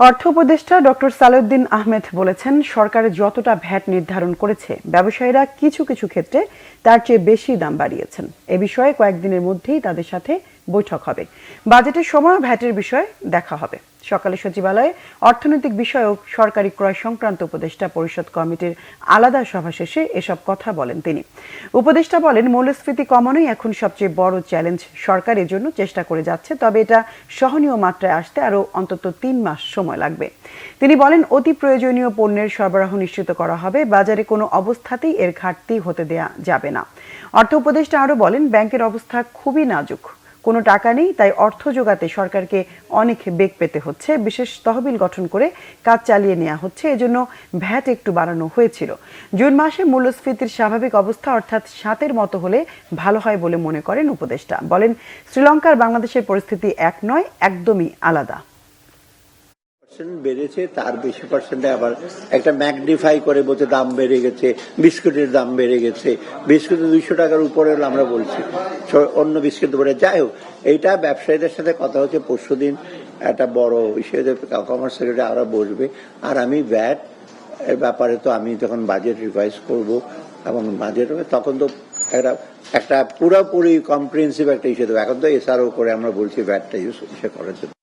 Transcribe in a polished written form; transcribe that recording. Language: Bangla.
অর্থ উপদেষ্টা ডক্টর সালেউদ্দিন আহমেদ বলেছেন, সরকার যতটা ভ্যাট নির্ধারণ করেছে ব্যবসায়ীরা কিছু কিছু ক্ষেত্রে তার চেয়ে বেশি দাম বাড়িয়েছেন। এ বিষয়ে কয়েকদিনের মধ্যেই তাদের সাথে বৈঠক হবে। বাজেটের সময় ভ্যাটের বিষয়ে দেখা হবে। সকালে সচিবালয়ে অর্থনৈতিক বিষয়ক সরকারি ক্রয় সংক্রান্ত উপদেষ্টা পরিষদ কমিটির আলাদা সভা শেষে এসব কথা বলেন তিনি। উপদেষ্টা বলেন, মূল্যস্ফীতি কমানোই এখন সবচেয়ে বড় চ্যালেঞ্জ। সরকার এর জন্য চেষ্টা করে যাচ্ছে, তবে এটা সহনীয় মাত্রায় আসতে আরও অন্তত ৩ মাস সময় লাগবে। তিনি বলেন, অতি প্রয়োজনীয় পণ্যের সরবরাহ নিশ্চিত করা হবে। বাজারে কোনো অবস্থাতেই এর ঘাটতি হতে দেয়া যাবে না। অর্থ উপদেষ্টা আরও বলেন, ব্যাংকের অবস্থা খুবই নাজুক, কোনো টাকা নেই, তাই অর্থ জোগাতে সরকারকে অনেক বেগ পেতে হচ্ছে। বিশেষ তহবিল গঠন করে কাজ চালিয়ে নেওয়া হচ্ছে। এজন্য ভ্যাট একটু বাড়ানো হয়েছিল। জুন মাসে মূল্যস্ফীতির স্বাভাবিক অবস্থা অর্থাৎ ৭-এর মতো হলে ভালো হয় বলে মনে করেন উপদেষ্টা। বলেন, শ্রীলঙ্কার বাংলাদেশের পরিস্থিতি এক নয়, একদমই আলাদা। বেড়েছে, তার বেশি পার্সেন্টে আবার একটা ম্যাগনিফাই করে বলতে দাম বেড়ে গেছে, বিস্কুটের দাম বেড়ে গেছে, বিস্কুটের 200 টাকার উপরে হলে আমরা বলছি, অন্য বিস্কুট উপরে। যাই হোক, এইটা ব্যবসায়ীদের সাথে কথা হচ্ছে পরশুদিন, একটা বড় বিষয়, কমার্স সেক্রেটারি আরো বসবে। আর আমি ভ্যাট এর ব্যাপারে তো আমি যখন বাজেট রিভাইজ করব এবং বাজেট হবে তখন তো একটা পুরোপুরি কম্প্রিহেন্সিভ একটা ইস্যু দেবো। এখন তো এসআরও করে আমরা বলছি ভ্যাটটা ইস্যু করার জন্য।